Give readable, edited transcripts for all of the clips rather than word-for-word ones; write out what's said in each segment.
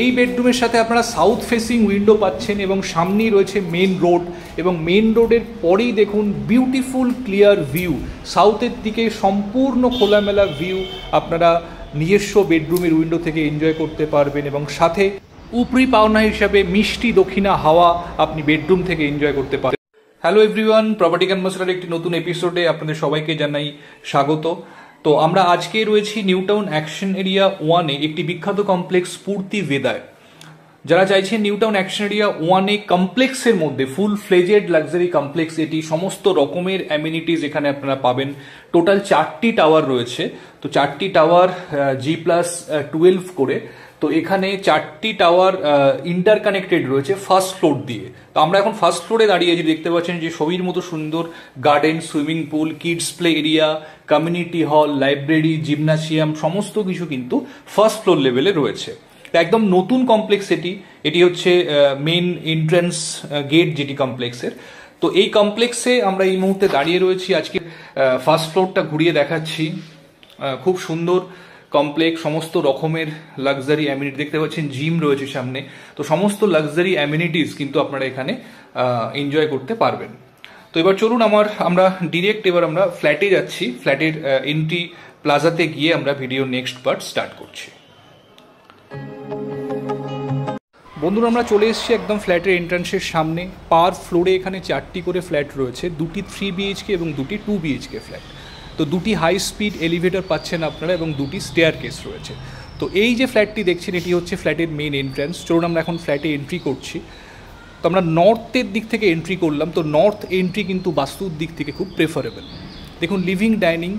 এই বেডরুমের সাথে আপনারা সাউথ ফেসিং উইন্ডো পাচ্ছেন এবং সামনেই রয়েছে মেন রোড, এবং মেন রোডের পরেই দেখুন বিউটিফুল ক্লিয়ার ভিউ, সাউথের দিকে সম্পূর্ণ খোলামেলা ভিউ আপনারা নিজস্ব বেডরুমের উইন্ডো থেকে এনজয় করতে পারবেন, এবং সাথে উপরি পাওনা হিসাবে মিষ্টি দক্ষিণা হাওয়া আপনি বেডরুম থেকে এনজয় করতে পারেন। হ্যালো এভরিওয়ান, প্রপার্টি ক্যানভাসের একটি নতুন এপিসোডে আপনাদের সবাইকে জানাই স্বাগত। তো আমরা আজকে রয়েছি নিউ টাউন অ্যাকশন এরিয়া 1-এ একটি বিখ্যাত কমপ্লেক্স স্ফূর্তি ভেদায়। যারা চাইছেন নিউ টাউন অ্যাকশন এরিয়া 1-এ কমপ্লেক্সের মধ্যে ফুল ফ্লেজেড লাক্সারি কমপ্লেক্স, এটি সমস্ত রকমের অ্যামিনিটিস এখানে আপনারা পাবেন। টোটাল 4টি টাওয়ার রয়েছে, তো 4টি টাওয়ার G+12 করে, তো এখানে 4টি টাওয়ার ইন্টারকানেক্টেড রয়েছে ফার্স্ট ফ্লোর দিয়ে। তো আমরা এখন ফার্স্ট ফ্লোরে দাঁড়িয়েছি, দেখতে পাচ্ছেন যে ছবির মতো সুন্দর garden, swimming pool, kids play area, community hall, library, gymnasium সমস্ত কিছু কিন্তু ফার্স্ট ফ্লোর লেভেলে রয়েছে। তো একদম নতুন কমপ্লেক্স এটি হচ্ছে মেন এন্ট্রান্স গেট যেটি কমপ্লেক্সের। তো এই কমপ্লেক্সে আমরা এই মুহূর্তে দাঁড়িয়ে রয়েছি, আজকে ফার্স্ট ফ্লোরটা ঘুরিয়ে দেখাচ্ছি। খুব সুন্দর কমপ্লেক্স, সমস্ত রকমের লাক্সারি অ্যামিনিটি দেখতে পাচ্ছেন, জিম রয়েছে সামনে, তো সমস্ত লাক্সারি অ্যামিনিটিস কিন্তু আপনারা এখানে এনজয় করতে পারবেন। তো এবার চলুন আমরা ডিরেক্ট আমরা ফ্ল্যাটে যাচ্ছি। ফ্ল্যাটের এন্ট্রি প্লাজাতে গিয়ে আমরা ভিডিও নেক্সট পার্ট স্টার্ট করছি। বন্ধুরা, আমরা চলে এসেছি একদম ফ্ল্যাটের এন্ট্রান্সের সামনে। পার ফ্লোরে এখানে 4টি করে ফ্ল্যাট রয়েছে, 2টি 3 BHK এবং 2টি 2 BHK ফ্ল্যাট। তো 2টি হাই স্পিড এলিভেটর পাচ্ছেন আপনারা এবং 2টি স্টেয়ার কেস রয়েছে। তো এই যে ফ্ল্যাটটি দেখছেন এটি হচ্ছে ফ্ল্যাটের মেন এন্ট্রান্স। চলুন আমরা এখন ফ্ল্যাটে এন্ট্রি করছি। তো আমরা নর্থের দিক থেকে এন্ট্রি করলাম। তো নর্থ এন্ট্রি কিন্তু বাস্তুর দিক থেকে খুব প্রেফারেবল। দেখুন লিভিং ডাইনিং,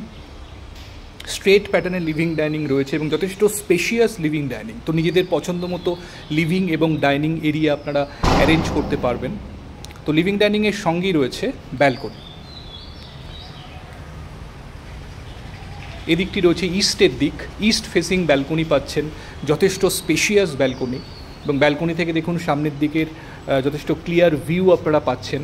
স্ট্রেট প্যাটার্নের লিভিং ডাইনিং রয়েছে এবং যথেষ্ট স্পেশিয়াস লিভিং ডাইনিং। তো নিজেদের পছন্দ মতো লিভিং এবং ডাইনিং এরিয়া আপনারা অ্যারেঞ্জ করতে পারবেন। তো লিভিং ডাইনিংয়ের সঙ্গেই রয়েছে ব্যালকনি। এদিকটি রয়েছে ইস্টের দিক, ইস্ট ফেসিং ব্যালকনি পাচ্ছেন, যথেষ্ট স্পেশিয়াস ব্যালকনি, এবং ব্যালকনি থেকে দেখুন সামনের দিকের যথেষ্ট ক্লিয়ার ভিউ আপনারা পাচ্ছেন,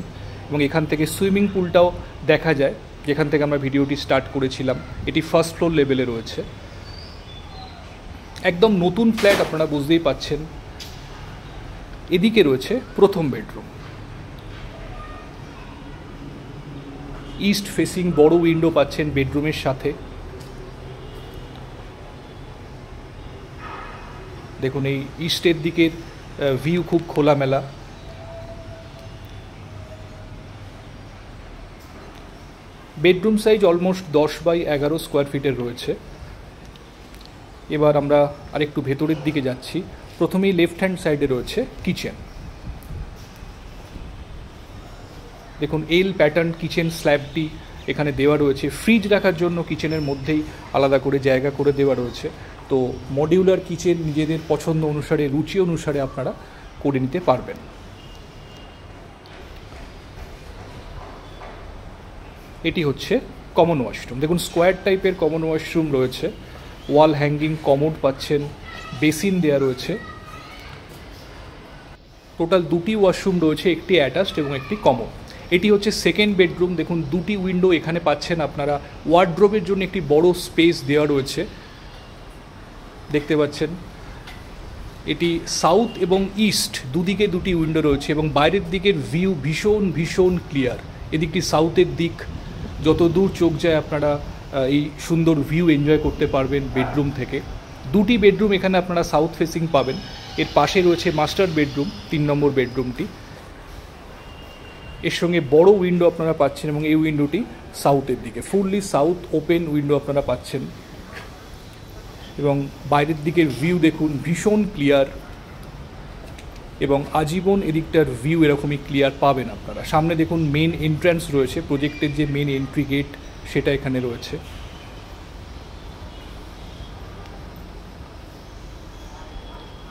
এবং এখান থেকে সুইমিং পুলটাও দেখা যায় যেখান থেকে আমরা ভিডিওটি স্টার্ট করেছিলাম। এটি ফার্স্ট ফ্লোর লেভেলে রয়েছে। একদম নতুন ফ্ল্যাট, আপনারা বুঝতেই পাচ্ছেন। এদিকে রয়েছে প্রথম বেডরুম, ইস্ট ফেসিং বড় উইন্ডো পাচ্ছেন বেডরুমের সাথে। দেখুন এই ইস্টের দিকের ভিউ খুব খোলামেলা। Bedroom size almost 10x11 square ফিটের রয়েছে। এবার আমরা আরেকটু ভেতরের দিকে যাচ্ছি। প্রথমেই লেফট হ্যান্ড সাইডে রয়েছে কিচেন। দেখুন এল প্যাটার্ন কিচেন স্ল্যাবটি এখানে দেওয়া রয়েছে। ফ্রিজ রাখার জন্য কিচেনের মধ্যেই আলাদা করে জায়গা করে দেওয়া রয়েছে। তো মডিউলার কিচেন নিজেদের পছন্দ অনুসারে, রুচি অনুসারে আপনারা করে নিতে পারবেন। এটি হচ্ছে কমন ওয়াশরুম। দেখুন স্কোয়ার টাইপের কমন ওয়াশরুম রয়েছে, ওয়াল হ্যাঙ্গিং কমোড পাচ্ছেন, বেসিন দেওয়া রয়েছে। টোটাল 2টি ওয়াশরুম রয়েছে, একটি অ্যাটাচড এবং একটি কমন। এটি হচ্ছে সেকেন্ড বেডরুম। দেখুন 2টি উইন্ডো এখানে পাচ্ছেন আপনারা। ওয়ার্ড্রোবের জন্য একটি বড় স্পেস দেওয়া রয়েছে, দেখতে পাচ্ছেন। এটি সাউথ এবং ইস্ট দুদিকে 2টি উইন্ডো রয়েছে এবং বাইরের দিকের ভিউ ভীষণ ভীষণ ক্লিয়ার। এদিকটি সাউথের দিক, যত দূর চোখ যায় আপনারা এই সুন্দর ভিউ এনজয় করতে পারবেন বেডরুম থেকে। 2টি বেডরুম এখানে আপনারা সাউথ ফেসিং পাবেন। এর পাশে রয়েছে মাস্টার বেডরুম, 3 নম্বর বেডরুমটি। এর সঙ্গে বড় উইন্ডো আপনারা পাচ্ছেন এবং এই উইন্ডোটি সাউথের দিকে, ফুললি সাউথ ওপেন উইন্ডো আপনারা পাচ্ছেন। এবং বাইরের দিকের ভিউ দেখুন ভীষণ ক্লিয়ার, এবং আজীবন এদিকটার ভিউ এরকমই ক্লিয়ার পাবেন আপনারা। সামনে দেখুন মেন এন্ট্রান্স রয়েছে, প্রজেক্টের যে মেন এন্ট্রি গেট সেটা এখানে রয়েছে।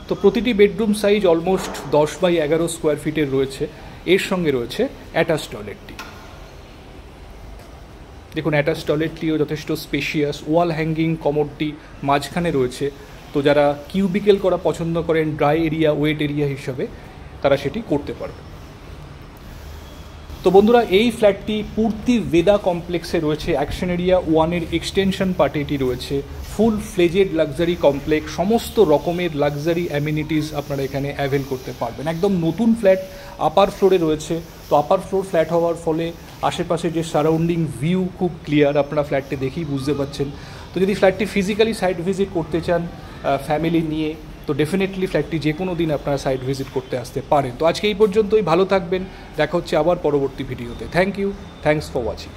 তো প্রতিটি bedroom size almost 10x11 square ফিটের রয়েছে। এর সঙ্গে রয়েছে অ্যাটাচ টয়লেটটি। দেখুন অ্যাটাচ টয়লেটটিও যথেষ্ট স্পেশিয়াস, ওয়াল হ্যাঙ্গিং কমোডটি মাঝখানে রয়েছে। তো যারা কিউবিকেল করা পছন্দ করেন ড্রাই এরিয়া, ওয়েট এরিয়া হিসাবে, তারা সেটি করতে পারবে। তো বন্ধুরা, এই ফ্ল্যাটটি পূর্তি বেদা কমপ্লেক্সে রয়েছে। অ্যাকশন এরিয়া 1-এর এক্সটেনশন পার্টে এটি রয়েছে। ফুল ফ্লেজেড লাক্সারি কমপ্লেক্স, সমস্ত রকমের লাক্সারি অ্যামিনিটিস আপনারা এখানে অ্যাভেল করতে পারবেন। একদম নতুন ফ্ল্যাট, আপার ফ্লোরে রয়েছে। তো আপার ফ্লোর ফ্ল্যাট হওয়ার ফলে আশেপাশে যে সারাউন্ডিং ভিউ খুব ক্লিয়ার, আপনারা ফ্ল্যাটটি দেখেই বুঝতে পারছেন। তো যদি ফ্ল্যাটটি ফিজিক্যালি সাইট ভিজিট করতে চান ফ্যামিলি নিয়ে, তো ডেফিনেটলি ফ্ল্যাটটি যে কোনো দিন আপনারা সাইট ভিজিট করতে আসতে পারেন। তো আজকে এই পর্যন্তই, ভালো থাকবেন, দেখা হচ্ছে আবার পরবর্তী ভিডিওতে। Thank you, thanks for watching.